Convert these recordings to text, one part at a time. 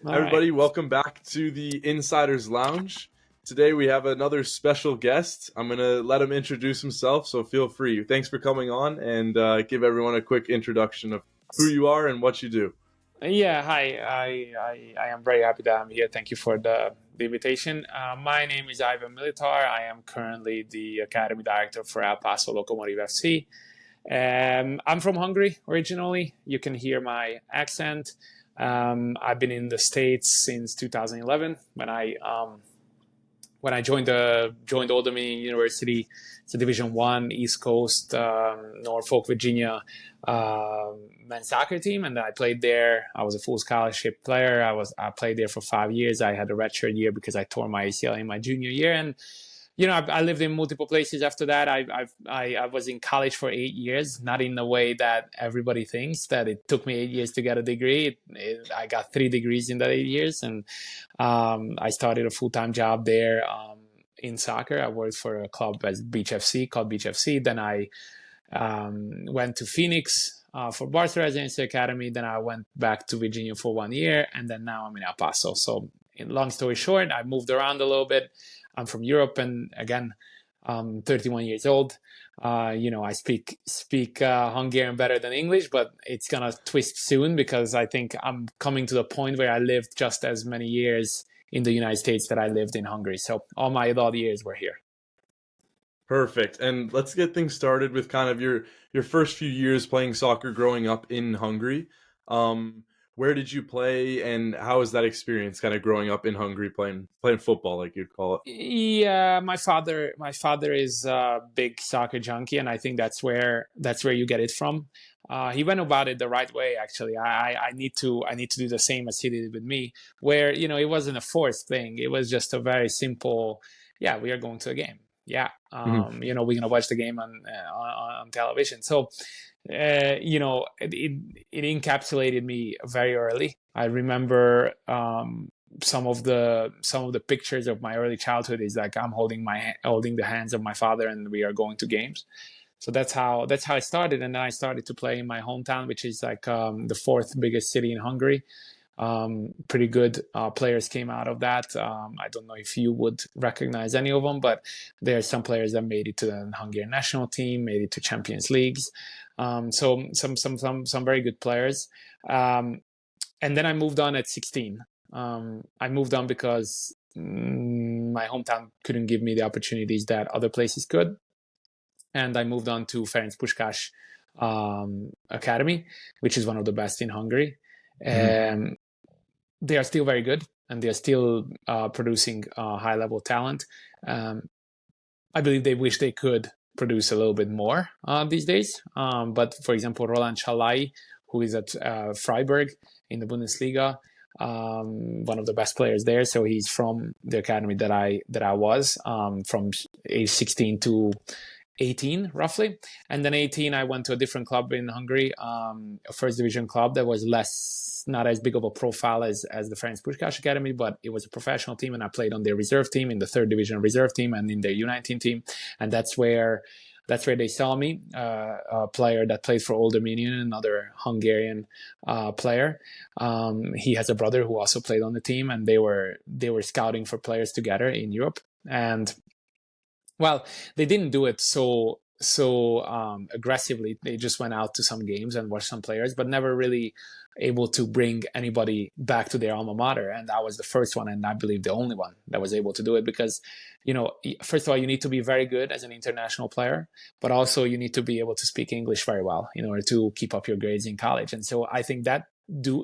All right. Everybody, welcome back to the Insiders Lounge. Today we have another special guest. I'm going to let him introduce himself, so feel free. Thanks for coming on and give everyone a quick introduction of who you are and what you do. Yeah, hi. I am very happy that I'm here. Thank you for the invitation. My name is Ivan Militar. I am currently the Academy Director for Paso Locomotive FC. I'm from Hungary originally. You can hear my accent. I've been in the States since 2011 when I joined Old Dominion University. It's a Division One East Coast Norfolk, Virginia men's soccer team, and I played there. I was a full scholarship player. I played there for 5 years. I had a redshirt year because I tore my ACL in my junior year, and I lived in multiple places after that. I was in college for 8 years, not in the way that everybody thinks that it took me 8 years to get a degree. I got 3 degrees in that 8 years, and I started a full-time job there in soccer. I worked for a club called Beach FC. Then I went to Phoenix for Barca Residency Academy. Then I went back to Virginia for 1 year, and then now I'm in El Paso. So, long story short, I moved around a little bit. I'm from Europe, and again, I'm 31 years old. I speak Hungarian better than English, but it's gonna twist soon because I think I'm coming to the point where I lived just as many years in the United States that I lived in Hungary. So all my adult years were here. Perfect. And let's get things started with kind of your first few years playing soccer growing up in Hungary. Where did you play, and how was that experience kind of growing up in Hungary playing football, like you'd call it? Yeah, my father is a big soccer junkie, and I think that's where you get it from. He went about it the right way, actually. I need to do the same as he did with me, where it wasn't a forced thing. It was just a very simple, yeah, we are going to a game. Yeah, Mhm. we're gonna watch the game on television. So it encapsulated me very early. I remember some of the pictures of my early childhood is like I'm holding the hands of my father, and we are going to games. So that's how I started, and then I started to play in my hometown, which is like the fourth biggest city in Hungary. Pretty good players came out of that. I don't know if you would recognize any of them, but there are some players that made it to the Hungarian national team, made it to Champions Leagues. So some very good players. And then I moved on at 16. I moved on because my hometown couldn't give me the opportunities that other places could, and I moved on to Ferenc Puskás Academy, which is one of the best in Hungary. Mhm. They are still very good, and they are still producing high level talent. Um, I believe they wish they could produce a little bit more these days. But for example, Roland Chalai, who is at Freiburg in the Bundesliga, one of the best players there. So he's from the academy that I was from age 16 to 18 roughly, and then 18 I went to a different club in Hungary, a first division club that was not as big of a profile as the Ferenc Puskás Academy, but it was a professional team, and I played on their reserve team, in the third division reserve team, and in their U19 team. And that's where they saw me, a player that played for Old Dominion, another Hungarian player. He has a brother who also played on the team, and they were scouting for players together in Europe. And well, they didn't do it so aggressively. They just went out to some games and watched some players, but never really able to bring anybody back to their alma mater. And I was the first one, and I believe the only one that was able to do it because, first of all, you need to be very good as an international player, but also you need to be able to speak English very well in order to keep up your grades in college. And so I think that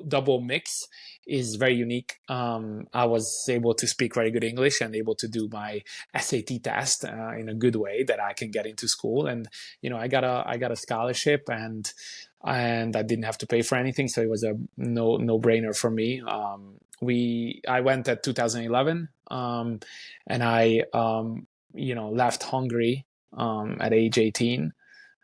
double mix is very unique. I was able to speak very good English and able to do my SAT test in a good way that I can get into school. And I got a scholarship, and I didn't have to pay for anything, so it was a no brainer for me. I went at 2011, and I left Hungary at age 18.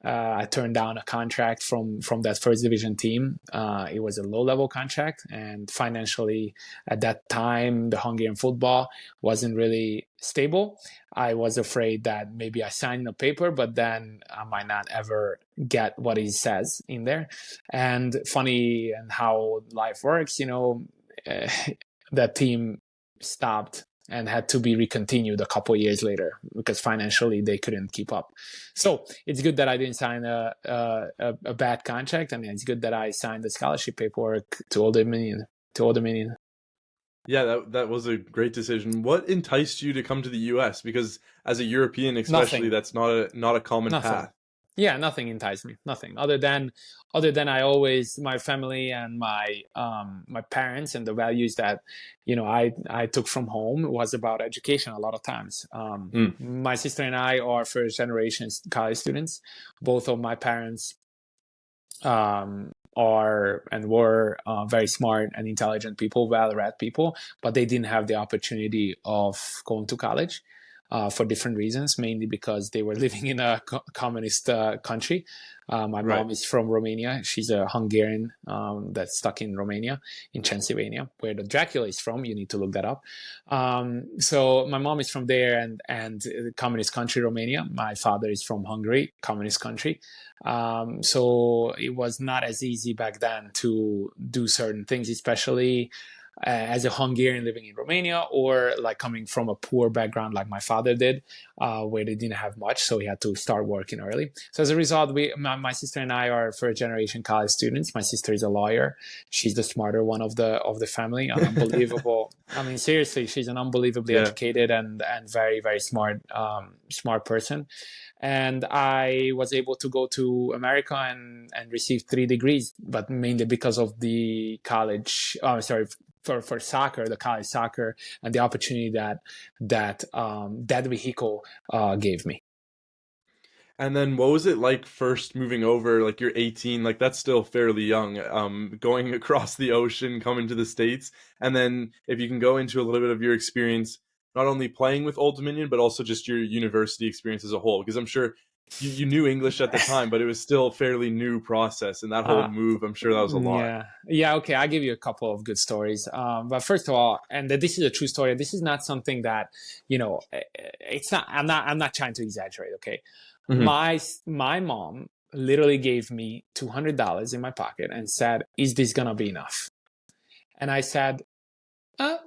I turned down a contract from that first division team. It was a low level contract, and financially at that time, the Hungarian football wasn't really stable. I was afraid that maybe I signed a paper, but then I might not ever get what he says in there. And funny and how life works, that team stopped and had to be recontinued a couple of years later because financially they couldn't keep up. So it's good that I didn't sign a bad contract, and it's good that I signed the scholarship paperwork to Old Dominion. Yeah, that was a great decision. What enticed you to come to the US? Because as a European especially, Nothing, that's not a common nothing. path. Yeah, nothing enticed me. Nothing other than I always my family and my parents and the values that I took from home was about education a lot of times. Mm, My sister and I are first generation college students. Both of my parents are and were very smart and intelligent people, well-read people, but they didn't have the opportunity of going to college for different reasons, mainly because they were living in a communist country. My right. mom is from Romania. She's a Hungarian that's stuck in Romania, in Transylvania, where the Dracula is from. You need to look that up. So my mom is from there, and communist country, Romania. My father is from Hungary, communist country. So it was not as easy back then to do certain things, especially as a Hungarian living in Romania, or like coming from a poor background like my father did, where they didn't have much, so he had to start working early. So as a result, my sister and I are first generation college students. My sister is a lawyer. She's the smarter one of the family. An unbelievable. I mean, seriously, she's an unbelievably Yeah. educated and very very smart person. And I was able to go to America and receive 3 degrees, but mainly because of the college. Sorry, for soccer, the college soccer, and the opportunity that vehicle gave me. And then what was it like first moving over? Like you're 18, like that's still fairly young. Going across the ocean, coming to the States, and then if you can go into a little bit of your experience, not only playing with Old Dominion, but also just your university experience as a whole. Because I'm sure you knew English at the time, but it was still a fairly new process, and that whole Uh, move, I'm sure that was a lot. yeah. Okay, I'll give you a couple of good stories. But first of all, and this is a true story. This is not something that it's not. I'm not trying to exaggerate. Okay, Hmm. my mom literally gave me $200 in my pocket and said, "Is this gonna be enough?" And I said,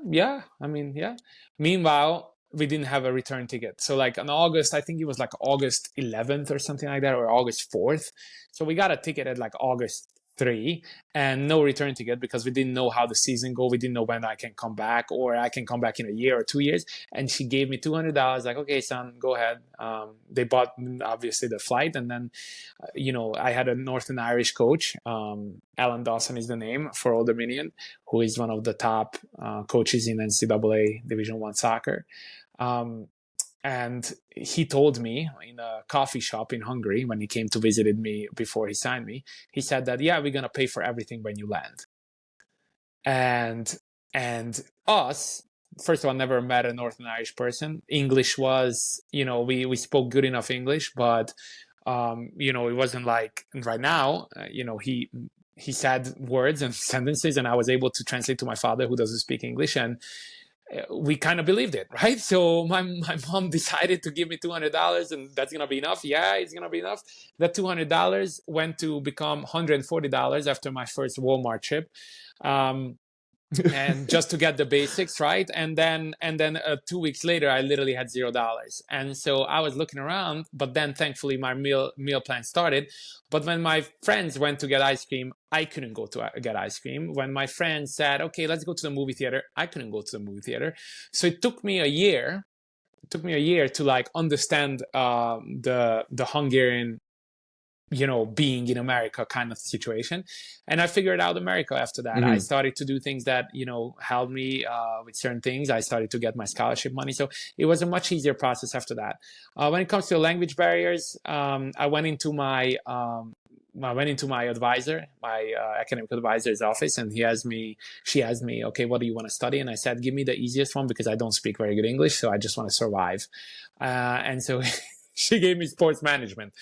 yeah, I mean, yeah. Meanwhile, we didn't have a return ticket. So like on August, I think it was like August 11th or something like that, or August 4th. So we got a ticket at like August 3 and no return ticket because we didn't know how the season go. We didn't know when I can come back or I can come back in a year or 2 years. And she gave me $200 like, okay, son, go ahead. They bought obviously the flight. And then, I had a Northern Irish coach. Alan Dawson is the name for Old Dominion, who is one of the top coaches in NCAA Division One soccer. Um, and he told me in a coffee shop in Hungary when he came to visit me before he signed me, he said that, yeah, we're going to pay for everything when you land. And us, first of all, never met a Northern Irish person. English was, we spoke good enough English, but it wasn't like right now, he said words and sentences and I was able to translate to my father who doesn't speak English, and we kind of believed it, right? So my mom decided to give me $200 and that's gonna be enough. Yeah, it's gonna be enough. That $200 went to become $140 after my first Walmart trip. And just to get the basics right, and then 2 weeks later I literally had $0. And so I was looking around, but then thankfully my meal plan started. But when my friends went to get ice cream, I couldn't go to get ice cream. When my friends said, okay, let's go to the movie theater, I couldn't go to the movie theater. So it took me a year to like understand the Hungarian, being in America kind of situation. And I figured out America after that. I Hmm. started to do things that, helped me with certain things. I started to get my scholarship money. So it was a much easier process after that. When it comes to language barriers, I went into my advisor, my academic advisor's office, and she asked me, okay, what do you want to study? And I said, give me the easiest one because I don't speak very good English, so I just want to survive. And so she gave me sports management.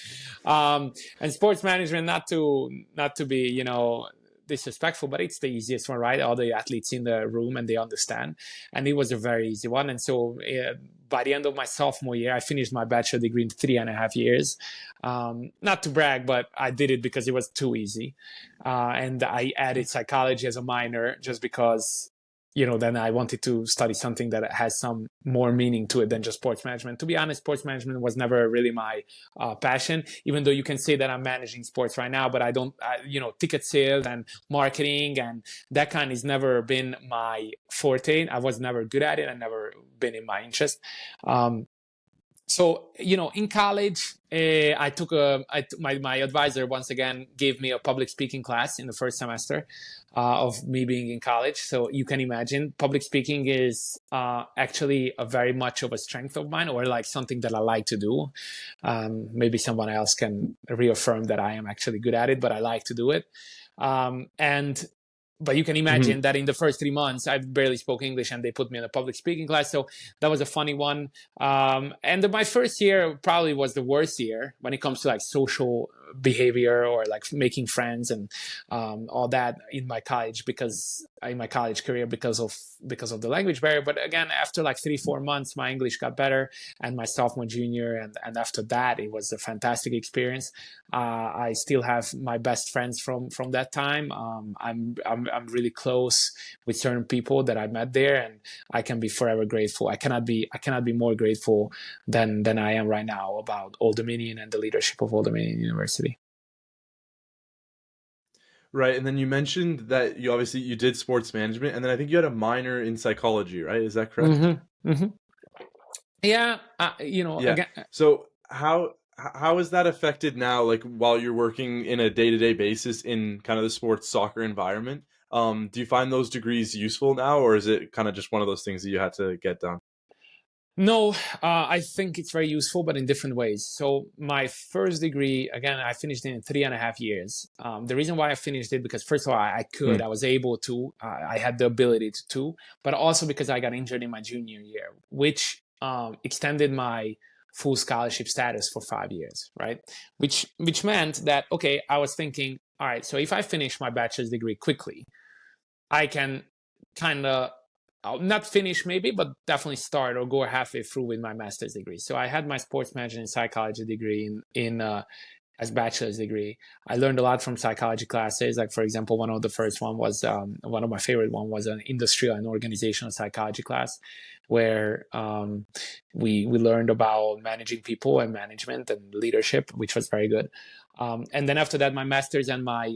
And sports management, not to be, disrespectful, but it's the easiest one, right? All the athletes in the room and they understand. And it was a very easy one. And so by the end of my sophomore year, I finished my bachelor degree in 3.5 years. Not to brag, but I did it because it was too easy. And I added psychology as a minor just because then I wanted to study something that has some more meaning to it than just sports management. To be honest, sports management was never really my passion, even though you can say that I'm managing sports right now, but ticket sales and marketing and that kind has never been my forte. I was never good at it and never been in my interest. So, in college, my advisor once again gave me a public speaking class in the first semester of me being in college. So you can imagine public speaking is actually a very much of a strength of mine, or like something that I like to do. Maybe someone else can reaffirm that I am actually good at it, but I like to do it. But you can imagine that in the first 3 months, I barely spoke English and they put me in a public speaking class. So that was a funny one. And my first year probably was the worst year when it comes to like social behavior or like making friends and all that in my college career because of the language barrier. But again, after like 3-4 months, my English got better, and my sophomore, junior, and after that, it was a fantastic experience. I still have my best friends from that time. I'm really close with certain people that I met there, and I can be forever grateful. I cannot be more grateful than I am right now about Old Dominion and the leadership of Old Dominion University. Right, and then you mentioned that you did sports management, and then I think you had a minor in psychology, right? Is that correct? Mm-hmm. Mm-hmm. Yeah, Yeah. again. So how is that affected now, like while you're working in a day-to-day basis in kind of the sports soccer environment? Do you find those degrees useful now, or is it kind of just one of those things that you had to get done? No, I think it's very useful, but in different ways. So my first degree, again, I finished it in 3.5 years. The reason why I finished it, because first of all, I was able to, I had the ability to, but also because I got injured in my junior year, which extended my full scholarship status for 5 years, right? Which meant that, okay, I was thinking, all right, so if I finish my bachelor's degree quickly, I can kind of I'll not finish maybe, but definitely start or go halfway through with my master's degree. So I had my sports management and psychology degree in as bachelor's degree. I learned a lot from psychology classes. Like for example, one of the first one was one of my favorite one was an industrial and organizational psychology class, where we learned about managing people and management and leadership, which was very good. And then after that, my master's and my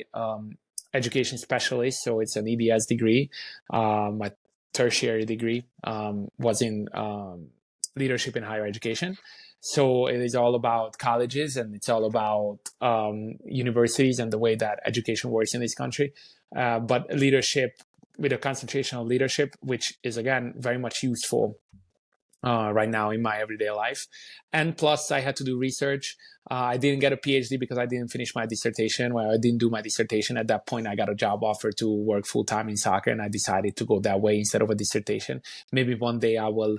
education specialist. So it's an EDS degree. My tertiary degree was in leadership in higher education. So it is all about colleges, and it's all about universities and the way that education works in this country. But leadership with a concentration on leadership, which is again very much useful right now in my everyday life. And plus, I had to do research. I didn't get a PhD because I didn't finish my dissertation. Well, I didn't do my dissertation. At that point, I got a job offer to work full time in soccer, and I decided to go that way instead of a dissertation. Maybe one day I will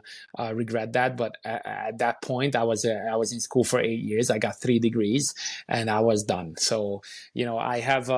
regret that, but at that point, I was in school for 8 years. I got 3 degrees, and I was done. So, I have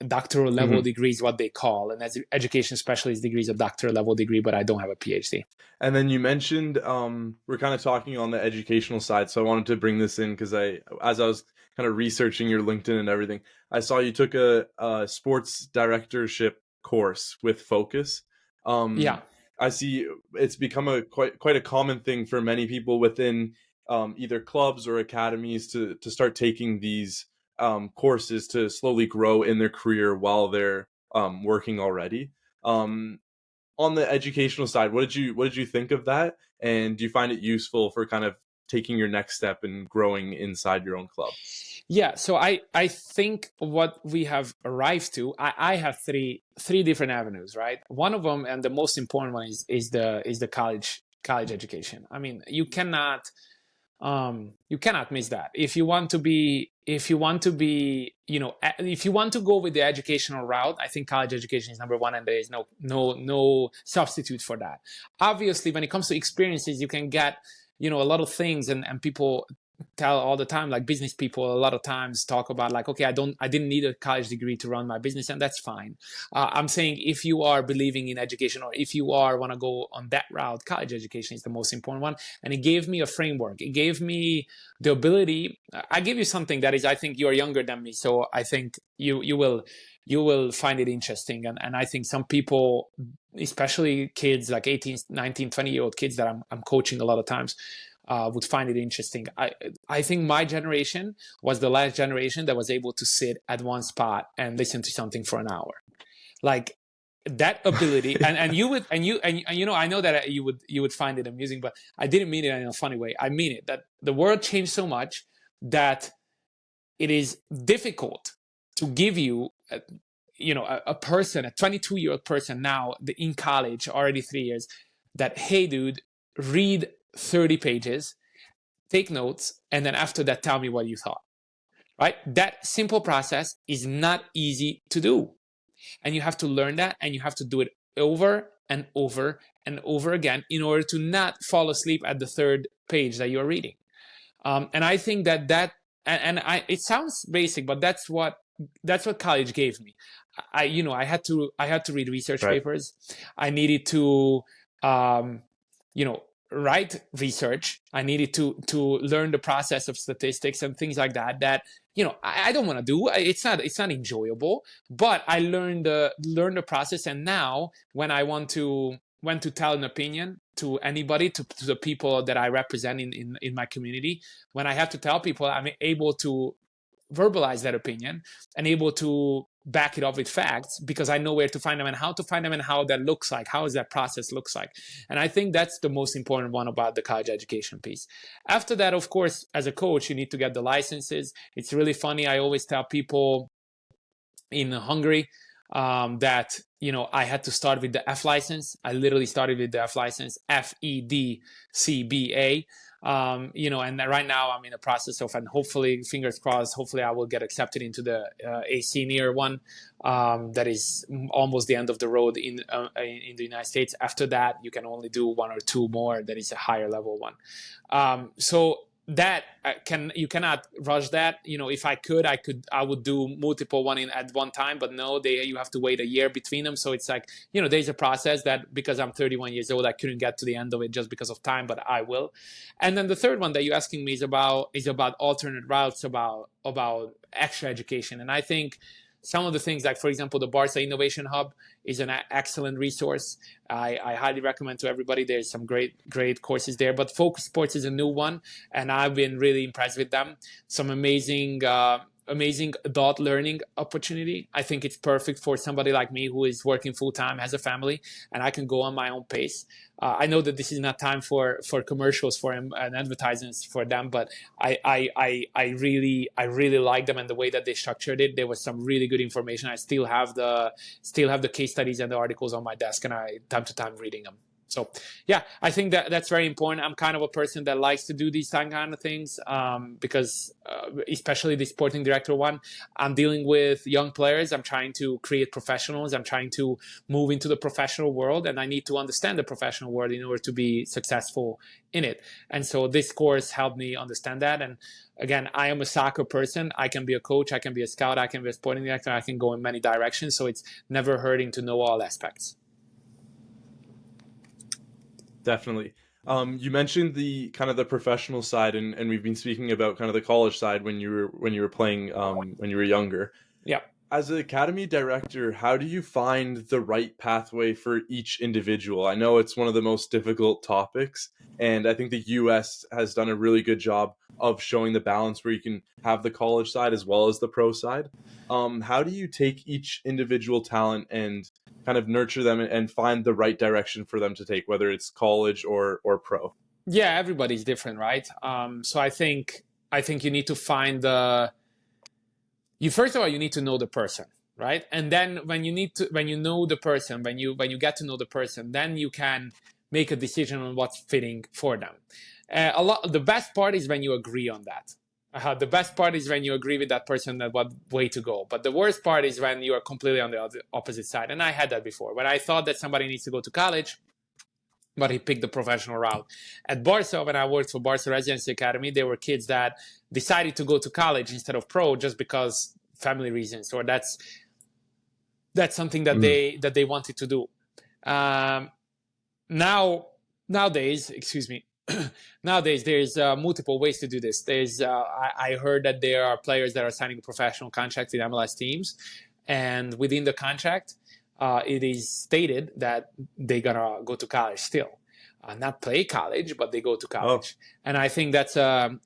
doctoral level degrees, what they call, and as education specialist degrees, a doctoral level degree, but I don't have a PhD. And then you mentioned we're kind of talking on the educational side, so I wanted to bring this in because as I was kind of researching your LinkedIn and everything, I saw you took a sports directorship course with Focus. Yeah. I see it's become a quite a common thing for many people within either clubs or academies to start taking these courses to slowly grow in their career while they're working already. On the educational side, what did you think of that? And do you find it useful for kind of taking your next step and growing inside your own club? Yeah, so I think what we have arrived to, I have three different avenues, right? One of them, and the most important one, is the college education. I mean, you cannot miss that. If you want to be, if you want to go with the educational route, I think college education is number one, and there is no substitute for that. Obviously, when it comes to experiences, you can get a lot of things, and people tell all the time, like business people a lot of times talk about like, okay, I didn't need a college degree to run my business, and that's fine. I'm saying if you are believing in education, or if you want to go on that route, college education is the most important one. And it gave me a framework. It gave me the ability. I give you something that is, I think you are younger than me, so I think you will you will find it interesting. And I think some people, especially kids like 18, 19, 20-year-old kids that I'm coaching a lot of times, would find it interesting. I think my generation was the last generation that was able to sit at one spot and listen to something for an hour. Like that ability, and you would, and you know, I know that you would find it amusing, but I didn't mean it in a funny way. I mean it, that the world changed so much that it is difficult to give you a person, a 22-year-old person now in college, already 3 years, that, hey dude, read 30 pages, take notes, and then after that tell me what you thought. Right? That simple process is not easy to do, and you have to learn that, and you have to do it over and over and over again in order to not fall asleep at the third page that you're reading. And I think it sounds basic, but that's what college gave me. I had to read research Right. papers. I needed to write research. I needed to learn the process of statistics and things like that I don't want to do. It's not enjoyable, but I learned the process. And now when I want to tell an opinion to anybody, to the people that I represent in my community, when I have to tell people, I'm able to verbalize that opinion and able to back it up with facts, because I know where to find them and how to find them and how that looks like, how is that process looks like. And I think that's the most important one about the college education piece. After that, of course, as a coach, you need to get the licenses. It's really funny. I always tell people in Hungary that I had to start with the F license. I literally started with the F license, FEDCBA. And right now I'm in the process of, and hopefully, fingers crossed, hopefully I will get accepted into the a senior one. That is almost the end of the road in the United States. After that, you can only do one or two more. That is a higher level one. So that you cannot rush that. If I would do multiple one at one time, but no, you have to wait a year between them. So it's like, there's a process that, because I'm 31 years old, I couldn't get to the end of it just because of time, but I will. And then the third one that you're asking me is about alternate routes, about extra education. And I think some of the things, like, for example, the Barca Innovation Hub is an excellent resource. I highly recommend to everybody. There's some great courses there. But Focus Sports is a new one, and I've been really impressed with them. Some amazing adult learning opportunity. I think it's perfect for somebody like me who is working full-time, has a family, and I can go on my own pace. I know that this is not time for commercials for and advertisements for them, but I really like them and the way that they structured it. There was some really good information. I still have the case studies and the articles on my desk, and I time to time reading them. So yeah, I think that's very important. I'm kind of a person that likes to do these kind of things because especially the sporting director one, I'm dealing with young players. I'm trying to create professionals. I'm trying to move into the professional world, and I need to understand the professional world in order to be successful in it. And so this course helped me understand that. And again, I am a soccer person. I can be a coach. I can be a scout. I can be a sporting director. I can go in many directions. So it's never hurting to know all aspects. Definitely. You mentioned the kind of the professional side, and we've been speaking about kind of the college side when you were playing when you were younger. Yeah. As an academy director, how do you find the right pathway for each individual? I know it's one of the most difficult topics, and I think the US has done a really good job of showing the balance where you can have the college side as well as the pro side. How do you take each individual talent and kind of nurture them and find the right direction for them to take, whether it's college or pro? Yeah, everybody's different, right? So I think you need to find first of all, you need to know the person, right? And then when you know the person, when you get to know the person, then you can make a decision on what's fitting for them. The best part is when you agree on that. The best part is when you agree with that person that what way to go. But the worst part is when you are completely on the opposite side. And I had that before. When I thought that somebody needs to go to college, but he picked the professional route. At Barca, when I worked for Barca Residency Academy, there were kids that decided to go to college instead of pro just because family reasons, or that's something that they wanted to do. Nowadays, there's multiple ways to do this. I heard that there are players that are signing a professional contract with MLS teams, And within the contract, it is stated that they're gonna go to college still, not play college, but they go to Oh, college. And I think that's a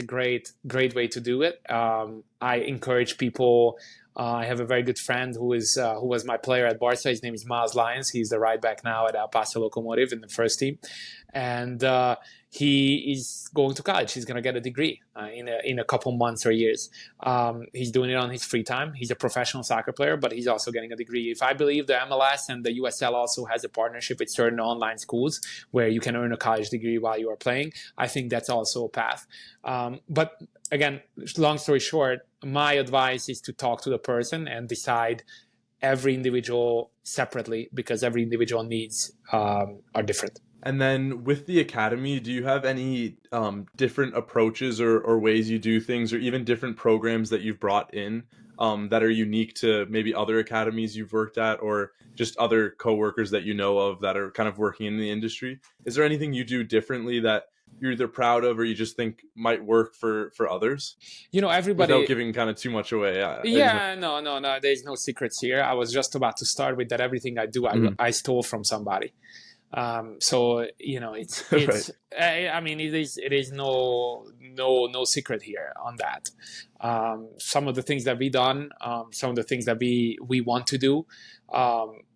great way to do it. I encourage people. I have a very good friend who was my player at Barca. His name is Miles Lyons. He's the right back now at Paso Locomotive in the first team, and he is going to college. He's going to get a degree in a couple months or years. He's doing it on his free time. He's a professional soccer player, but he's also getting a degree. If I believe the MLS and the USL also has a partnership with certain online schools where you can earn a college degree while you are playing, I think that's also a path. But again, long story short, my advice is to talk to the person and decide every individual separately, because every individual needs are different. and then with the academy, do you have any different approaches or ways you do things, or even different programs that you've brought in that are unique to maybe other academies you've worked at, or just other coworkers that you know of that are kind of working in the industry? Is there anything you do differently that you're either proud of or you just think might work for others, without Everybody. giving kind of too much away? Yeah, no. There's no secrets here. I was just about to start with that. Everything I do, Mhm. I stole from somebody. So Right. I mean, it is no secret here on that. Some of the things that we done, some of the things that we want to do,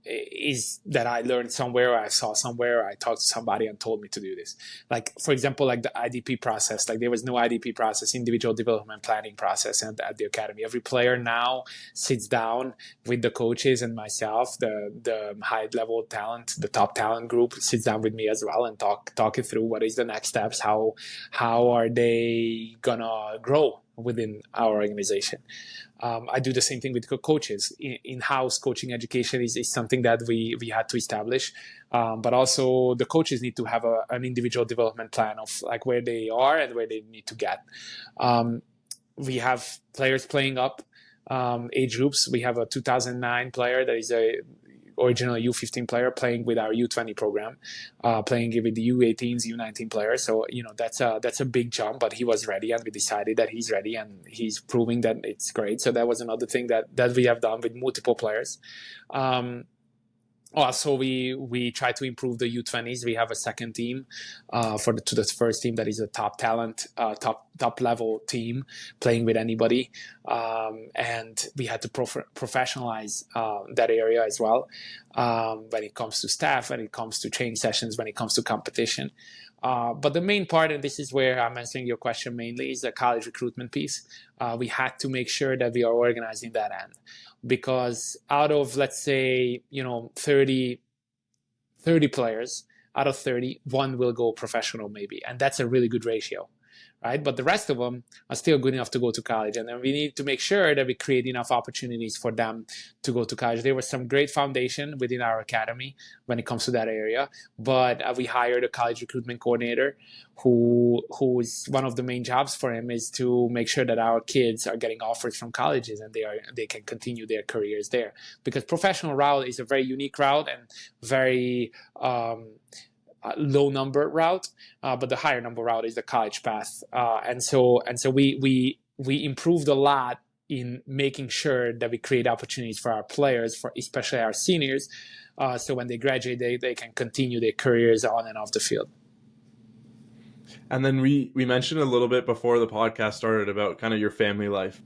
is that I learned somewhere, or I saw somewhere, or I talked to somebody and told me to do this. Like, for example, like the IDP process. Like, there was no IDP process, individual development planning process, at the academy. Every player now sits down with the coaches and myself, the high level talent, the top talent group sits down with me as well and talk it through. What is the next steps? How are they gonna grow within our organization? I do the same thing with coaches. In-house coaching education is something that we had to establish, but also the coaches need to have an individual development plan of like where they are and where they need to get. We have players playing up age groups. We have a 2009 player that is a original U15 player playing with our U20 program, playing with the U18s, U19 players. So that's a big jump, but he was ready, and we decided that he's ready, and he's proving that it's great. So that was another thing that we have done with multiple players. Also, we try to improve the U20s. We have a second team to the first team that is a top talent, top level team playing with anybody, and we had to professionalize that area as well, when it comes to staff, when it comes to training sessions, when it comes to competition. But the main part, and this is where I'm answering your question mainly, is the college recruitment piece. We had to make sure that we are organizing that end, because out of, let's say, 30 players, out of 30, one will go professional maybe, and that's a really good ratio, right? But the rest of them are still good enough to go to college, and then we need to make sure that we create enough opportunities for them to go to college. There was some great foundation within our academy when it comes to that area, but we hired a college recruitment coordinator who's one of the main jobs for him is to make sure that our kids are getting offers from colleges and they can continue their careers there, because professional route is a very unique route and very low number route, but the higher number route is the college path, and so we improved a lot in making sure that we create opportunities for our players, for especially our seniors, so when they graduate, they can continue their careers on and off the field. And then we mentioned a little bit before the podcast started about kind of your family life.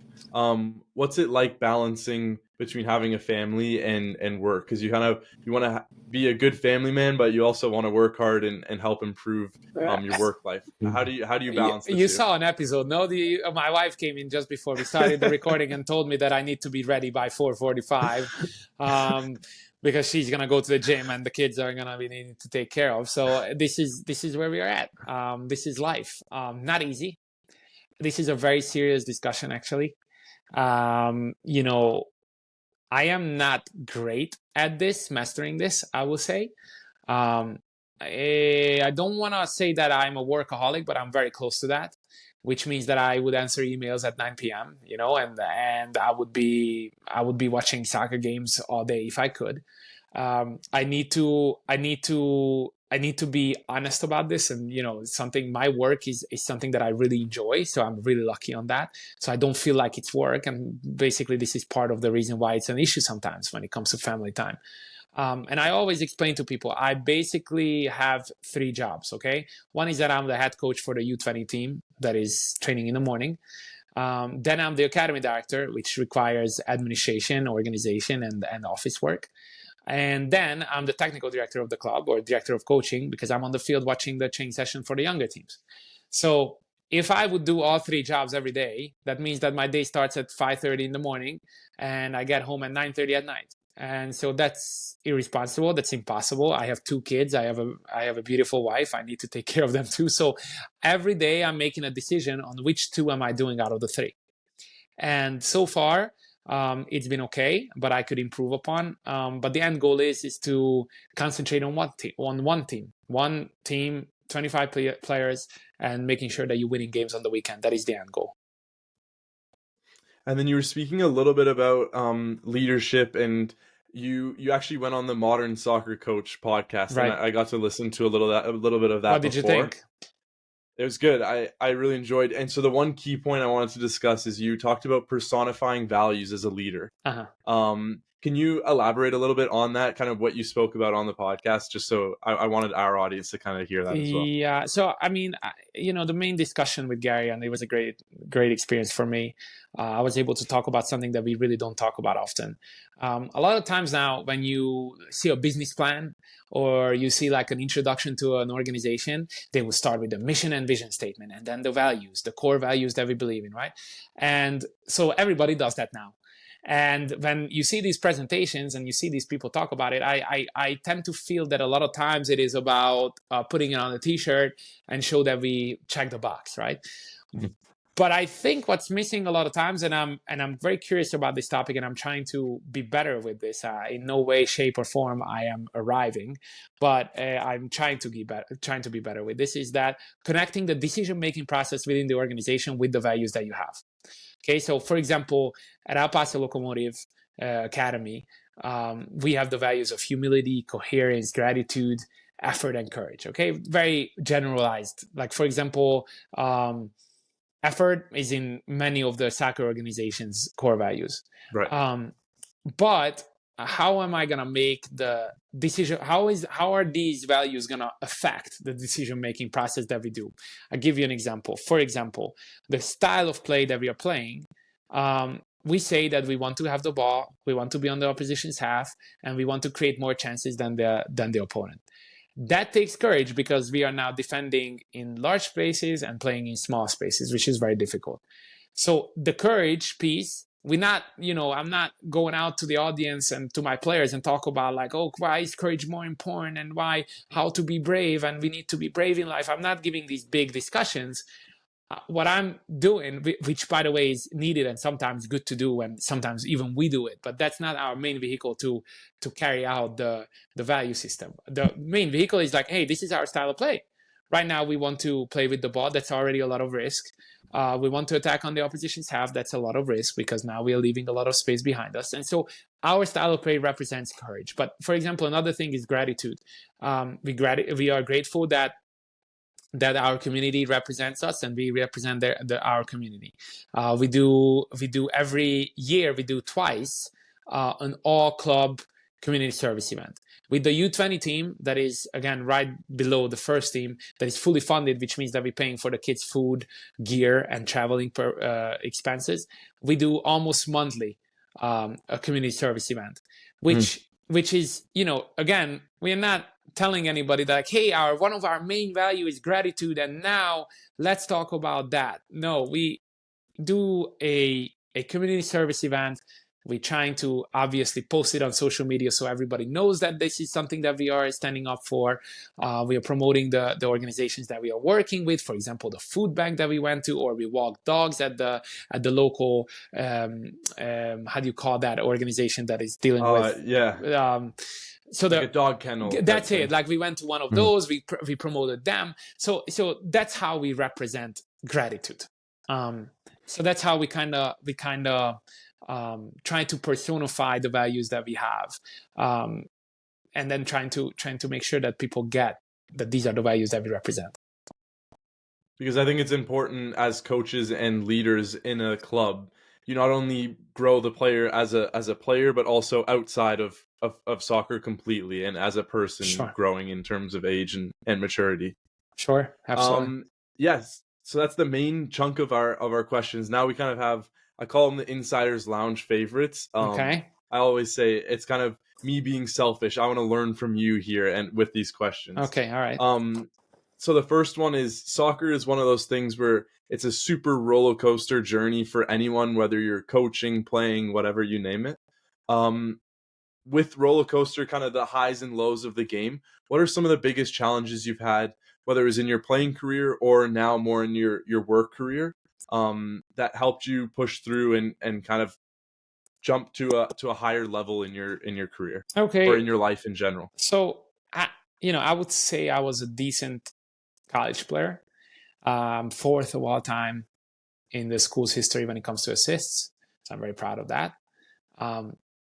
What's it like balancing between having a family and work? Because you want to be a good family man, but you also want to work hard and help improve your work life. How do you balance the You two? saw an episode, no? My wife came in just before we started the recording and told me that I need to be ready by 4:45, because she's gonna go to the gym and the kids are gonna be needing to take care of. So this is where we are at. This is life. Not easy. This is a very serious discussion, actually. I am not great at mastering this, I will say. Um, I don't want to say that I'm a workaholic, but I'm very close to that, which means that I would answer emails at 9 p.m., and I would be watching soccer games all day if I could. I need to I need to be honest about this. And, my work is something that I really enjoy. So I'm really lucky on that. So I don't feel like it's work. And basically, this is part of the reason why it's an issue sometimes when it comes to family time. And I always explain to people, I basically have 3 jobs, okay? One is that I'm the head coach for the U20 team that is training in the morning. Then I'm the academy director, which requires administration, organization, and office work. And then I'm the technical director of the club, or director of coaching, because I'm on the field watching the training session for the younger teams. So if I would do all 3 jobs every day, that means that my day starts at 5:30 in the morning and I get home at 9:30 at night. And so that's irresponsible. That's impossible. I have 2 kids. I have a beautiful wife. I need to take care of them too. So every day I'm making a decision on which 2 am I doing out of the 3. And so far, it's been okay, but I could improve upon. But the end goal is to concentrate on one team, 25 players, and making sure that you're winning games on the weekend. That is the end goal. And then you were speaking a little bit about leadership, and you actually went on the Modern Soccer Coach podcast, Right. and I got to listen to a little bit of that. What did you think? It was good. I really enjoyed. And so the one key point I wanted to discuss is you talked about personifying values as a leader. Can you elaborate a little bit on that, kind of what you spoke about on the podcast, just so I wanted our audience to kind of hear that as well? Yeah. So, I mean, the main discussion with Gary, and it was a great experience for me. I was able to talk about something that we really don't talk about often. A lot of times now, when you see a business plan or you see like an introduction to an organization, they will start with the mission and vision statement, and then the values, the core values that we believe in, right? And so everybody does that now. And when you see these presentations and you see these people talk about it, I tend to feel that a lot of times it is about putting it on a t-shirt and show that we check the box, right? Mm-hmm. But I think what's missing a lot of times, and I'm very curious about this topic, and I'm trying to be better with this. In no way, shape, or form I am arriving, but I'm trying to be better with this. Is that connecting the decision-making process within the organization with the values that you have? Okay, so for example, at our Paso Locomotive Academy, we have the values of humility, coherence, gratitude, effort, and courage. Okay, very generalized. Like, for example, effort is in many of the soccer organizations' core values. Right. But how am I going to make the decision? How are these values going to affect the decision-making process that we do? I'll give you an example. For example, the style of play that we are playing, we say that we want to have the ball, we want to be on the opposition's half, and we want to create more chances than the opponent. That takes courage, because we are now defending in large spaces and playing in small spaces, which is very difficult. So the courage piece, I'm not going out to the audience and to my players and talk about like, oh, why is courage more important, and how to be brave, and we need to be brave in life. I'm not giving these big discussions. What I'm doing, which by the way is needed and sometimes good to do, and sometimes even we do it, but that's not our main vehicle to carry out the value system. The main vehicle is like, hey, this is our style of play. Right now, we want to play with the ball. That's already a lot of risk. We want to attack on the opposition's half. That's a lot of risk, because now we are leaving a lot of space behind us. And so our style of play represents courage. But for example, another thing is gratitude. We are grateful that our community represents us, and we represent our community. We do every year, we do twice an all club community service event with the U20 team, that is again right below the first team, that is fully funded, which means that we're paying for the kids' food, gear, and traveling expenses. We do almost monthly a community service event, which is, again, we're not telling anybody that, like, hey, one of our main value is gratitude, and now let's talk about that. No, we do a community service event. We're trying to obviously post it on social media so everybody knows that this is something that we are standing up for. We are promoting the organizations that we are working with. For example, the food bank that we went to, or we walked dogs at the local, how do you call that organization that is dealing with? So like a dog kennel. That's it. Like, we went to one of those. We promoted them. So that's how we represent gratitude. So that's how we kind of trying to personify the values that we have, and then trying to make sure that people get that these are the values that we represent. Because I think it's important as coaches and leaders in a club, you not only grow the player as a player, but also outside of soccer completely, and as a person Sure. growing in terms of age and maturity. Sure, absolutely. Yes. So that's the main chunk of our questions. Now we kind of have, I call them the Insiders Lounge favorites. Okay. I always say it's kind of me being selfish. I want to learn from you here and with these questions. Okay, all right. So the first one is, soccer is one of those things where it's a super roller coaster journey for anyone, whether you're coaching, playing, whatever, you name it. With roller coaster, kind of the highs and lows of the game, what are some of the biggest challenges you've had, whether it was in your playing career or now more in your work career, that helped you push through and kind of jump to a higher level in your career or Okay. in your life in general? So, I would say I was a decent college player, fourth of all time in the school's history when it comes to assists. So I'm very proud of that.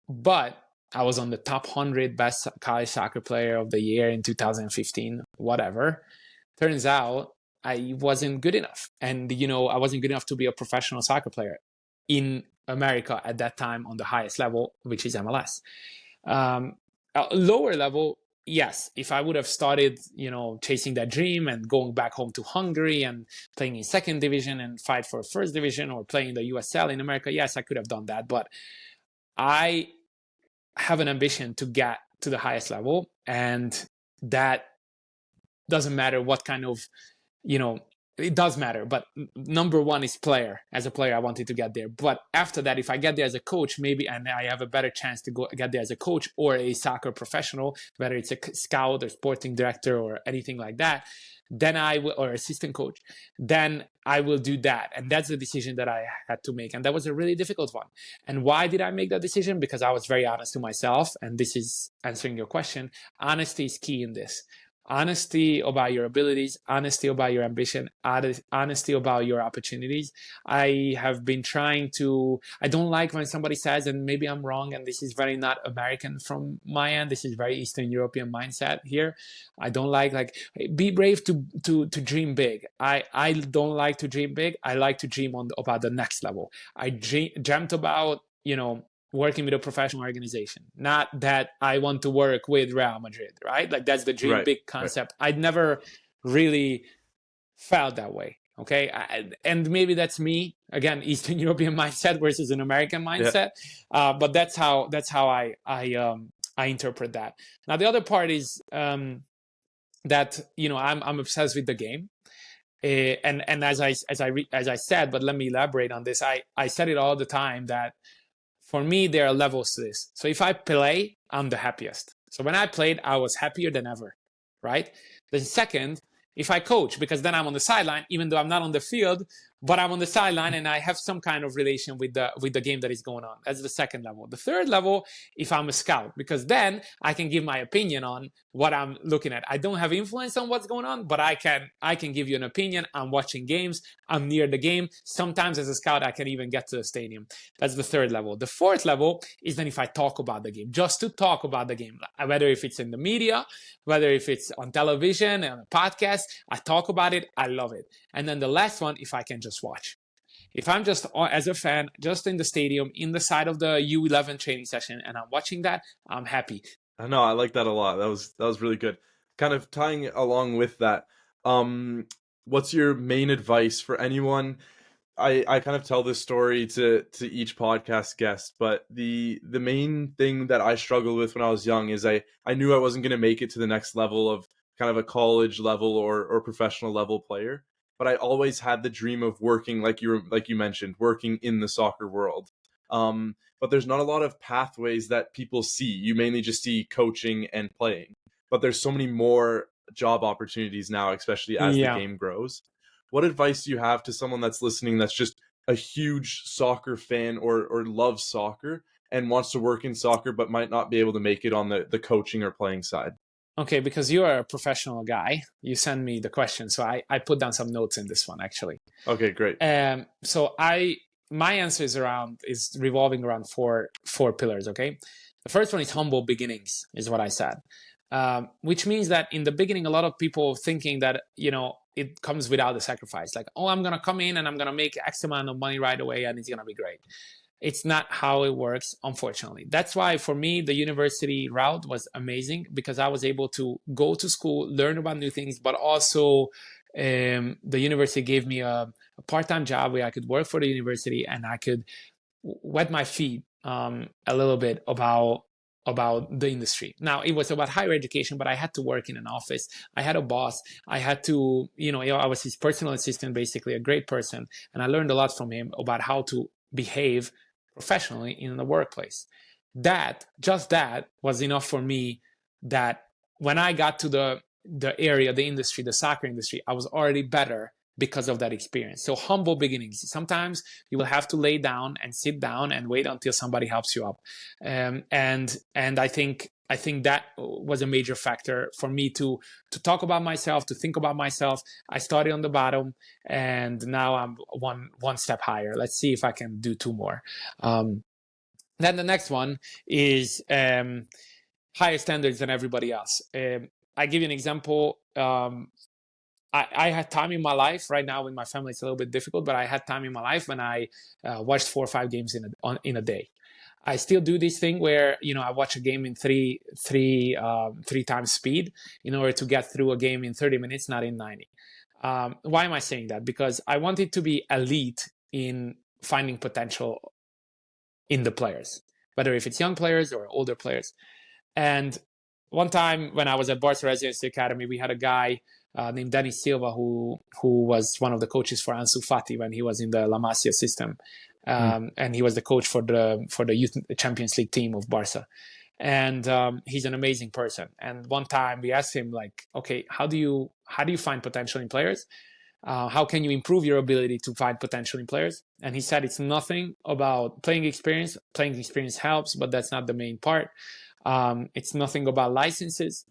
But I was on the top 100 best college soccer player of the year in 2015, whatever. Turns out I wasn't good enough. And, I wasn't good enough to be a professional soccer player in America at that time on the highest level, which is MLS. A lower level, yes, if I would have started, chasing that dream and going back home to Hungary and playing in second division and fight for first division, or playing the USL in America, yes, I could have done that. But I have an ambition to get to the highest level, and that doesn't matter what kind of, it does matter, but number one is player. As a player, I wanted to get there. But after that, if I get there as a coach, maybe, and I have a better chance to get there as a coach or a soccer professional, whether it's a scout or sporting director or anything like that, then I will, or assistant coach, then I will do that. And that's the decision that I had to make. And that was a really difficult one. And why did I make that decision? Because I was very honest to myself. And this is answering your question. Honesty is key in this. Honesty about your abilities, honesty about your ambition, honesty about your opportunities. I have been trying to, I don't like when somebody says, and maybe I'm wrong, and this is very not American from my end, this is very Eastern European mindset here. I don't like be brave to dream big. I don't like to dream big. I like to dream about the next level. I dreamt about, working with a professional organization, not that I want to work with Real Madrid, right? Like, that's the dream big concept. Right. I'd never really felt that way. Okay. And maybe that's me, again, Eastern European mindset versus an American mindset. Yeah. But that's how I interpret that. Now, the other part is that, I'm obsessed with the game. And as I said, but let me elaborate on this. I said it all the time that, for me, there are levels to this. So if I play, I'm the happiest. So when I played, I was happier than ever, right? The second, if I coach, because then I'm on the sideline, even though I'm not on the field, but I'm on the sideline and I have some kind of relation with the game that is going on. That's the second level. The third level, if I'm a scout, because then I can give my opinion on what I'm looking at. I don't have influence on what's going on, but I can give you an opinion. I'm watching games. I'm near the game. Sometimes as a scout, I can even get to the stadium. That's the third level. The fourth level is then if I talk about the game, just to talk about the game, whether if it's in the media, whether if it's on television and a podcast, I talk about it. I love it. And then the last one, if I can just watch. If I'm just, as a fan, just in the stadium, in the side of the U11 training session, and I'm watching that, I'm happy. I know, I like that a lot. That was really good. Kind of tying along with that, what's your main advice for anyone? I kind of tell this story to each podcast guest, but the main thing that I struggled with when I was young is I knew I wasn't going to make it to the next level of kind of a college level or professional level player, but I always had the dream of working, like you mentioned, working in the soccer world. But there's not a lot of pathways that people see. You mainly just see coaching and playing, but there's so many more job opportunities now, especially as the game grows. What advice do you have to someone that's listening that's just a huge soccer fan or loves soccer and wants to work in soccer but might not be able to make it on the coaching or playing side? Okay, because you are a professional guy, you send me the question. So I put down some notes in this one, actually. Okay, great. So my answer is revolving around four pillars, okay? The first one is humble beginnings, is what I said. which means that in the beginning, a lot of people thinking that, it comes without the sacrifice. Like, oh, I'm going to come in and I'm going to make X amount of money right away and it's going to be great. It's not how it works, unfortunately. That's why for me, the university route was amazing, because I was able to go to school, learn about new things, but also the university gave me a part-time job where I could work for the university and I could wet my feet a little bit about the industry. Now, it was about higher education, but I had to work in an office. I had a boss. I had to, I was his personal assistant, basically a great person. And I learned a lot from him about how to behave professionally in the workplace. Just that was enough for me, that when I got to the area, the industry, the soccer industry, I was already better because of that experience. So humble beginnings. Sometimes you will have to lay down and sit down and wait until somebody helps you up. And I think that was a major factor for me to talk about myself, to think about myself. I started on the bottom, and now I'm one step higher. Let's see if I can do two more. Then the next one is higher standards than everybody else. I give you an example. I had time in my life. Right now with my family, it's a little bit difficult, but I had time in my life when I watched 4 or 5 games in a day. I still do this thing where, I watch a game in three times speed in order to get through a game in 30 minutes, not in 90. Why am I saying that? Because I want it to be elite in finding potential in the players, whether if it's young players or older players. And one time when I was at Barca Residency Academy, we had a guy named Danny Silva, who was one of the coaches for Ansu Fati when he was in the La Masia system, and he was the coach for the Youth Champions League team of Barca. And he's an amazing person. And one time we asked him, like, okay, how do you find potential in players? How can you improve your ability to find potential in players? And he said it's nothing about playing experience. Playing experience helps, but that's not the main part. It's nothing about licenses.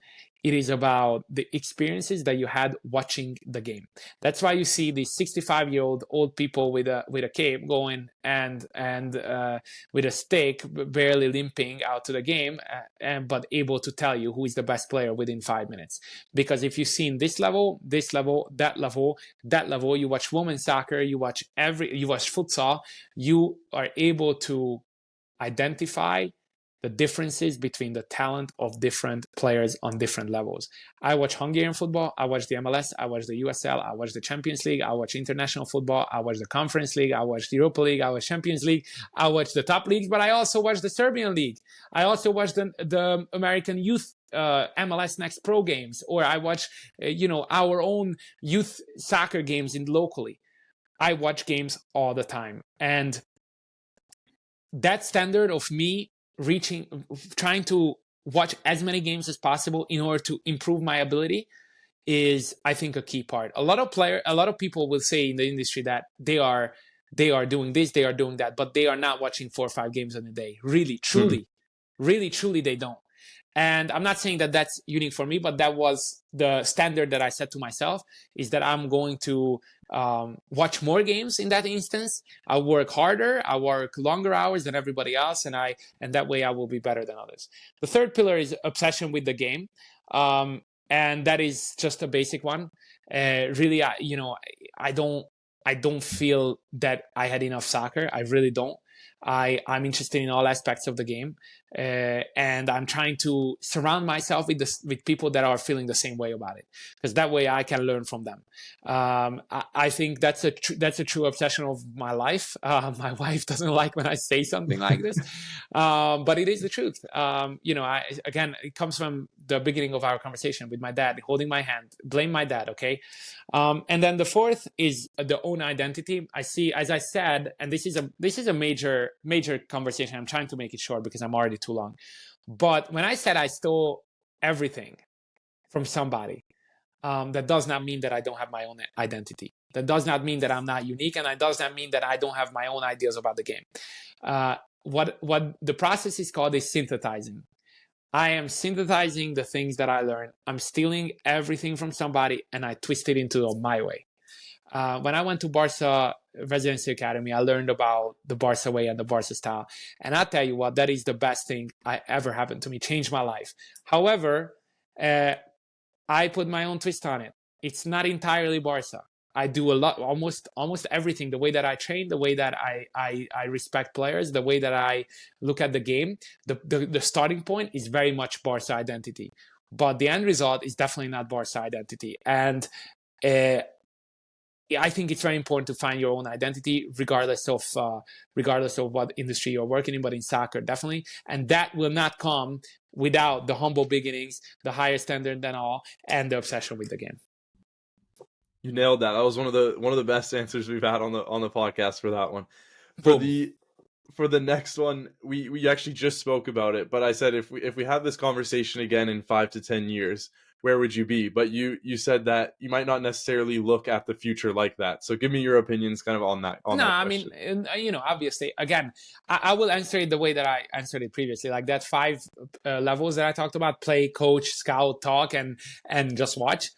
It is about the experiences that you had watching the game. That's why you see these 65-year-old old people with a cape going and with a stick, barely limping out to the game, but able to tell you who is the best player within 5 minutes. Because if you've seen this level, that level, you watch women's soccer, you watch futsal, you are able to identify the differences between the talent of different players on different levels. I watch Hungarian football, I watch the MLS, I watch the USL, I watch the Champions League, I watch international football, I watch the Conference League, I watch the Europa League, I watch Champions League, I watch the top leagues, but I also watch the Serbian League. I also watch the American Youth MLS Next Pro games, or I watch our own youth soccer games locally. I watch games all the time. And that standard of me trying to watch as many games as possible in order to improve my ability is, I think, a key part. A lot of people will say in the industry that they are doing this, they are doing that, but they are not watching 4 or 5 games in a day. Really, truly, they don't. And I'm not saying that that's unique for me, but that was the standard that I set to myself, is that I'm going to watch more games in that instance. I'll work harder, I'll work longer hours than everybody else, and that way I will be better than others. The third pillar is obsession with the game. And that is just a basic one. Really, I don't feel that I had enough soccer. I really don't. I'm interested in all aspects of the game, and I'm trying to surround myself with people that are feeling the same way about it, because that way I can learn from them. I think that's a true obsession of my life. My wife doesn't like when I say something like this, but it is the truth. Again, it comes from the beginning of our conversation with my dad holding my hand. Blame my dad, okay? And then the fourth is the own identity. I see, as I said, and this is a major conversation. I'm trying to make it short because I'm already too long. But when I said I stole everything from somebody, that does not mean that I don't have my own identity. That does not mean that I'm not unique, and it does not mean that I don't have my own ideas about the game. What the process is called is synthesizing. I am synthesizing the things that I learned. I'm stealing everything from somebody and I twist it into my way. When I went to Barca Residency Academy, I learned about the Barca way and the Barca style. And I'll tell you what, that is the best thing I ever happened to me, changed my life. However, I put my own twist on it. It's not entirely Barca. I do a lot, almost everything. The way that I train, the way that I respect players, the way that I look at the game. The starting point is very much Barca identity, but the end result is definitely not Barca identity. And I think it's very important to find your own identity, regardless of what industry you're working in. But in soccer, definitely, and that will not come without the humble beginnings, the higher standard than all, and the obsession with the game. You nailed that. That was one of the best answers we've had on the podcast for that one. For the next one, we actually just spoke about it, but I said if we have this conversation again in 5 to 10 years, where would you be? But you said that you might not necessarily look at the future like that. So give me your opinions kind of on that. I mean, obviously, again, I will answer it the way that I answered it previously, like that 5 levels that I talked about: play, coach, scout, talk, and just watch.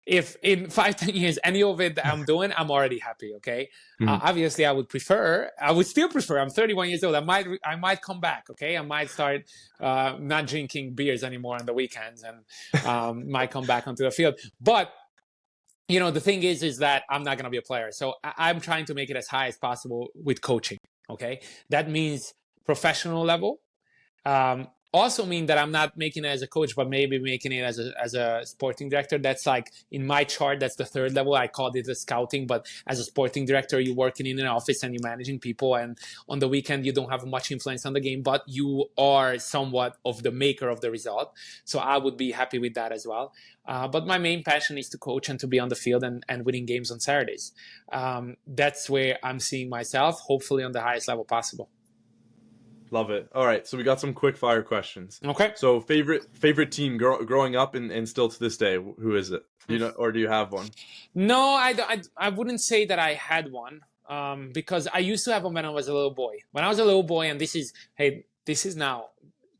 If in 5-10 years any of it that I'm doing, I'm already happy. Okay. Obviously, I would still prefer. I'm 31 years old. I might come back. Okay. I might start not drinking beers anymore on the weekends, and might come back onto the field. But the thing is that I'm not going to be a player. So I'm trying to make it as high as possible with coaching. Okay. That means professional level. Also mean that I'm not making it as a coach, but maybe making it as a sporting director. That's like in my chart, that's the 3rd level. I called it a scouting, but as a sporting director, you're working in an office and you're managing people. And on the weekend, you don't have much influence on the game, but you are somewhat of the maker of the result. So I would be happy with that as well. But my main passion is to coach and to be on the field and winning games on Saturdays. That's where I'm seeing myself, hopefully on the highest level possible. Love it. All right, so we got some quick fire questions. Okay. So favorite team growing up and still to this day, who is it? Or do you have one? No, I wouldn't say that I had one, because I used to have one when I was a little boy. When I was a little boy, and this is now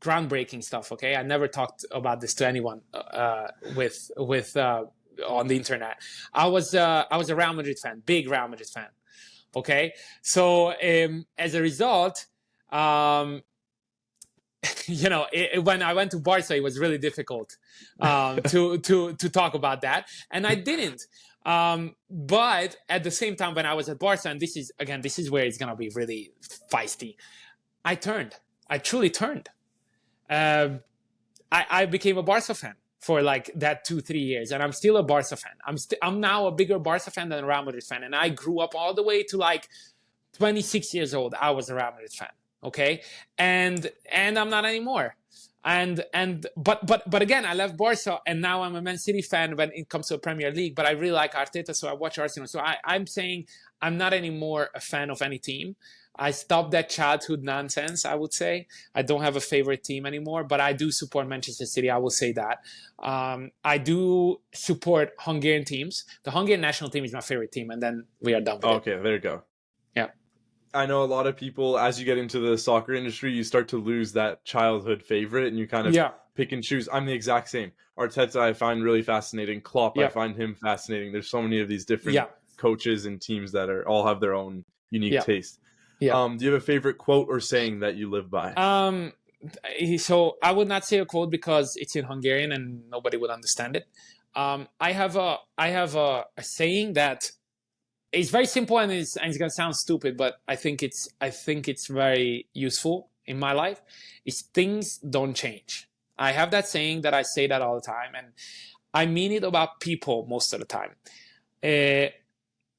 groundbreaking stuff. Okay, I never talked about this to anyone with on the internet. I was a Real Madrid fan, big Real Madrid fan. Okay, so as a result. When I went to Barca, it was really difficult to talk about that, and I didn't. But at the same time, when I was at Barca, and this is where it's gonna be really feisty. I truly turned. I became a Barca fan for like that 2-3 years, and I'm still a Barca fan. I'm now a bigger Barca fan than a Real Madrid fan, and I grew up all the way to like 26 years old. I was a Real Madrid fan. Okay, and I'm not anymore. But again, I left Barca, and now I'm a Man City fan when it comes to the Premier League. But I really like Arteta, so I watch Arsenal. So I'm saying I'm not anymore a fan of any team. I stopped that childhood nonsense, I would say. I don't have a favorite team anymore, but I do support Manchester City. I will say that. I do support Hungarian teams. The Hungarian national team is my favorite team, and then we are done with it. Okay, there you go. Yeah. I know a lot of people, as you get into the soccer industry, you start to lose that childhood favorite and you kind of pick and choose. I'm the exact same. Arteta, I find really fascinating. Klopp, I find him fascinating. There's so many of these different coaches and teams that all have their own unique taste. Yeah. Do you have a favorite quote or saying that you live by? So I would not say a quote because it's in Hungarian and nobody would understand it. I have a saying that it's very simple and it's gonna sound stupid, but I think it's very useful in my life. Is things don't change. I have that saying that I say that all the time, and I mean it about people most of the time.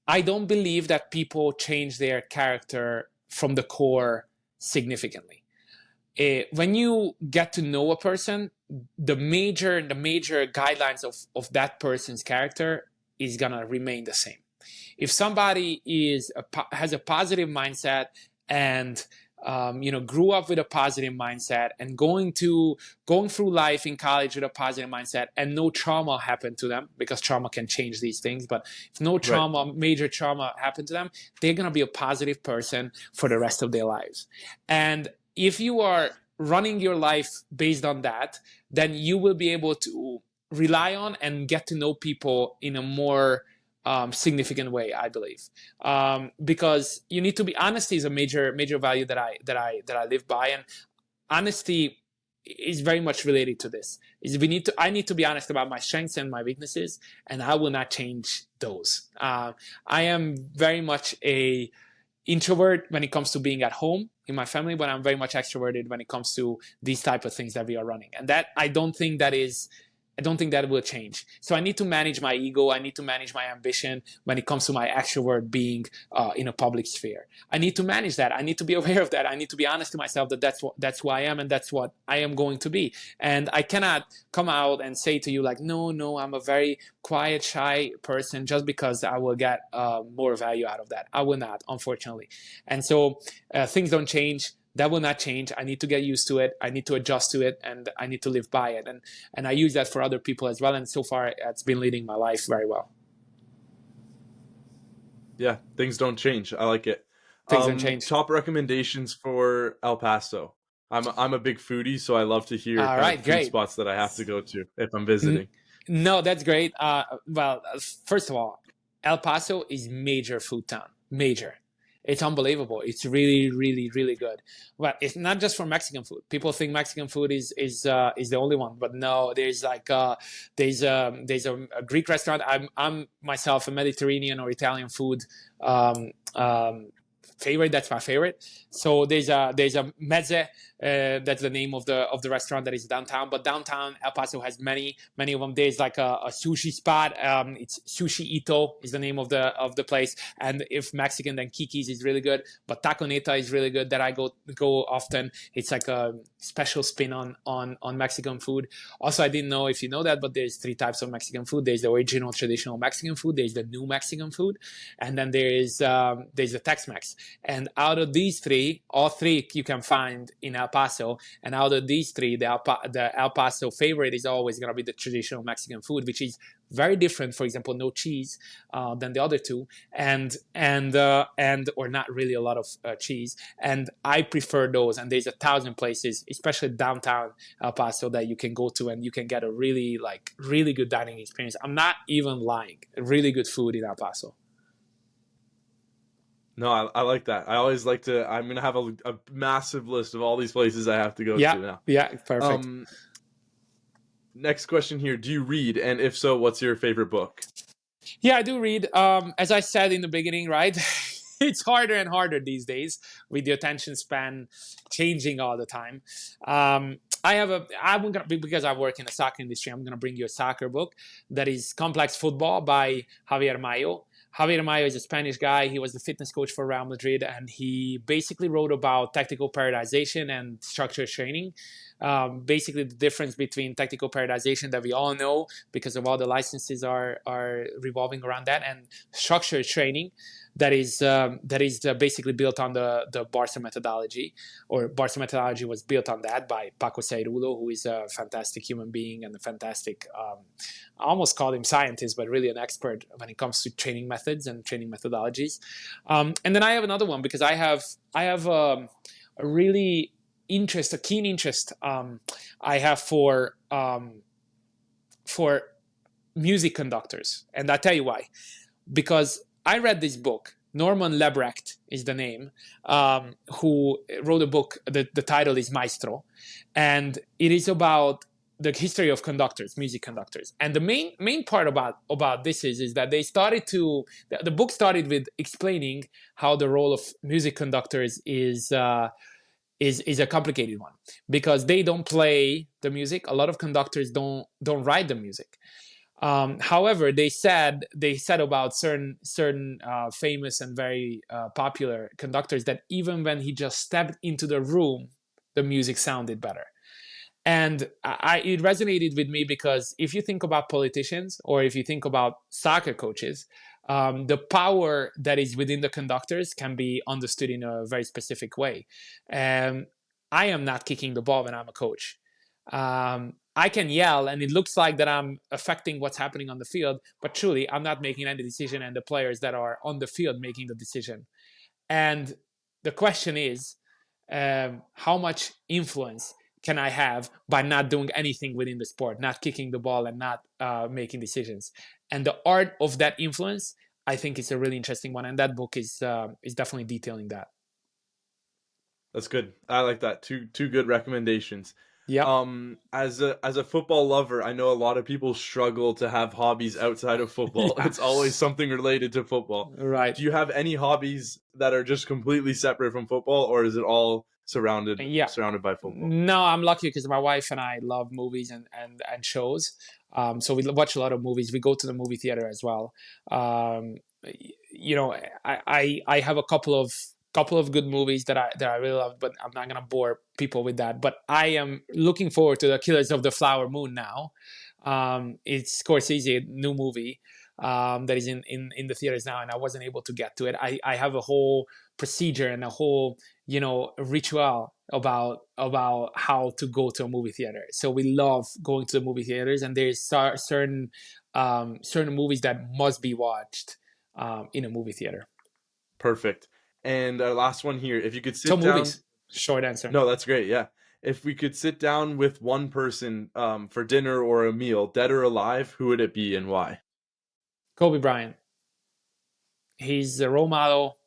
I don't believe that people change their character from the core significantly. When you get to know a person, the major guidelines of that person's character is gonna remain the same. If somebody has a positive mindset and grew up with a positive mindset and going through life in college with a positive mindset and no trauma happened to them, because trauma can change these things, but if no trauma, major trauma happened to them, they're going to be a positive person for the rest of their lives. And if you are running your life based on that, then you will be able to rely on and get to know people in a more significant way, I believe, because you need to be. Honesty is a major value that I live by, and honesty is very much related to this. I need to be honest about my strengths and my weaknesses, and I will not change those. I am very much a introvert when it comes to being at home in my family, but I'm very much extroverted when it comes to these type of things that we are running. And that I don't think that will change. So I need to manage my ego. I need to manage my ambition when it comes to my extrovert being in a public sphere. I need to manage that. I need to be aware of that. I need to be honest to myself that that's who I am and that's what I am going to be. And I cannot come out and say to you like, no, I'm a very quiet, shy person just because I will get more value out of that. I will not, unfortunately. And so things don't change. That will not change. I need to get used to it. I need to adjust to it, and I need to live by it. And I use that for other people as well. And so far, it's been leading my life very well. Yeah, things don't change. I like it. Things don't change. Top recommendations for El Paso. I'm a big foodie, so I love to hear All kind right, of food great. spots that I have to go to if I'm visiting. No, that's great. Well, first of all, El Paso is major food town. Major. It's unbelievable. It's really, really, really good. But it's not just for Mexican food. People think Mexican food is the only one, but no. There's like there's a Greek restaurant. I'm myself a Mediterranean or Italian food favorite. That's my favorite. So there's a mezze. That's the name of the restaurant that is downtown. But downtown El Paso has many of them. There's like a sushi spot. It's Sushi Ito is the name of the place. And if Mexican, then Kiki's is really good. But Taco Neta is really good that I go often. It's like a special spin on Mexican food. Also, I didn't know if you know that, but there's 3 types of Mexican food. There's the original traditional Mexican food. There's the new Mexican food, and then there's the Tex-Mex. And out of these 3, all 3 you can find in El Paso. And out of these 3, the El Paso favorite is always going to be the traditional Mexican food, which is very different. For example, no cheese than the other 2, and or not really a lot of cheese. And I prefer those. And there's 1,000 places, especially downtown El Paso, that you can go to, and you can get a really good dining experience. I'm not even lying. Really good food in El Paso. No, I like that. I always like to. I'm gonna have a massive list of all these places I have to go to now. Yeah, perfect. Next question here: do you read? And if so, what's your favorite book? Yeah, I do read. As I said in the beginning, right? It's harder and harder these days with the attention span changing all the time. I'm gonna, because I work in the soccer industry, I'm gonna bring you a soccer book that is Complex Football by Javier Mayo. Javier Mayo is a Spanish guy. He was the fitness coach for Real Madrid, and he basically wrote about tactical periodization and structured training. Basically, the difference between tactical periodization that we all know because of all the licenses are revolving around that, and structured training that is basically built on the Barça methodology, or Barça methodology was built on that by Paco Sairulo, who is a fantastic human being and a fantastic, I almost call him scientist, but really an expert when it comes to training methods and training methodologies. And then I have another one because I have a really a keen interest I have for music conductors, and I'll tell you why. Because I read this book. Norman Lebrecht is the name, who wrote a book. The title is Maestro, and it is about the history of conductors, music conductors. And the main part about this is that they started to. The book started with explaining how the role of music conductors is a complicated one, because they don't play the music. A lot of conductors don't write the music. However, they said about certain famous and very popular conductors that even when he just stepped into the room, the music sounded better. And it resonated with me because if you think about politicians or if you think about soccer coaches, the power that is within the conductors can be understood in a very specific way. I am not kicking the ball when I'm a coach. I can yell and it looks like that I'm affecting what's happening on the field, but truly I'm not making any decision, and the players that are on the field making the decision. And the question is, how much influence can I have by not doing anything within the sport, not kicking the ball and not making decisions? And the art of that influence, I think, is a really interesting one, and that book is definitely detailing that. That's good. I like that. Two good recommendations. Yep. As a football lover, I know a lot of people struggle to have hobbies outside of football. Yeah. It's always something related to football. Right. Do you have any hobbies that are just completely separate from football, or is it all Yeah. surrounded by football? No, I'm lucky because my wife and I love movies and shows. So we watch a lot of movies. We go to the movie theater as well. You know, I have a couple of good movies that I really love, but I'm not gonna bore people with that. But I am looking forward to the Killers of the Flower Moon now. It's Scorsese new movie that is in the theaters now, and I wasn't able to get to it. I have a whole procedure and a whole ritual about how to go to a movie theater. So we love going to the movie theaters, and there's certain movies that must be watched in a movie theater. Perfect. And our last one here, if you could So sit down. movies, short answer. No, that's great. Yeah. If we could sit down with one person for dinner or a meal, dead or alive, who would it be and why? Kobe Bryant. He's a role model.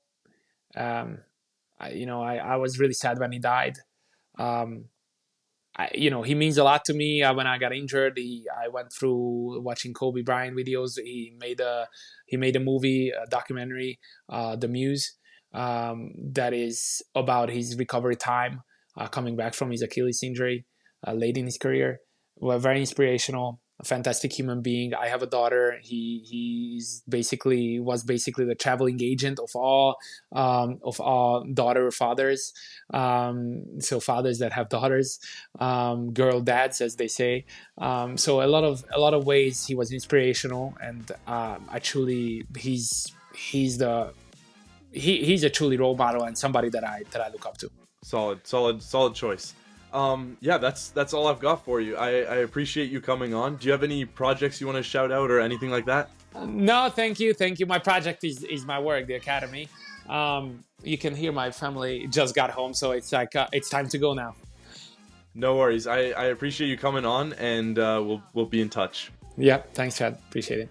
I was really sad when he died. Um, he means a lot to me. When I got injured, I went through watching Kobe Bryant videos. He made a movie, a documentary, The Muse, that is about his recovery time, coming back from his Achilles injury, late in his career. Well, very inspirational. A fantastic human being. I have a daughter. Was basically the traveling agent of all daughter fathers. So fathers that have daughters, girl dads, as they say. So a lot of ways he was inspirational, and actually he's a truly role model and somebody that I look up to. Solid choice. Yeah, that's all I've got for you. I appreciate you coming on. Do you have any projects you want to shout out or anything like that? No, thank you. My project is my work, the academy. You can hear my family just got home, so it's like it's time to go now. No worries. I appreciate you coming on, and we'll be in touch. Yeah, thanks, Chad. Appreciate it.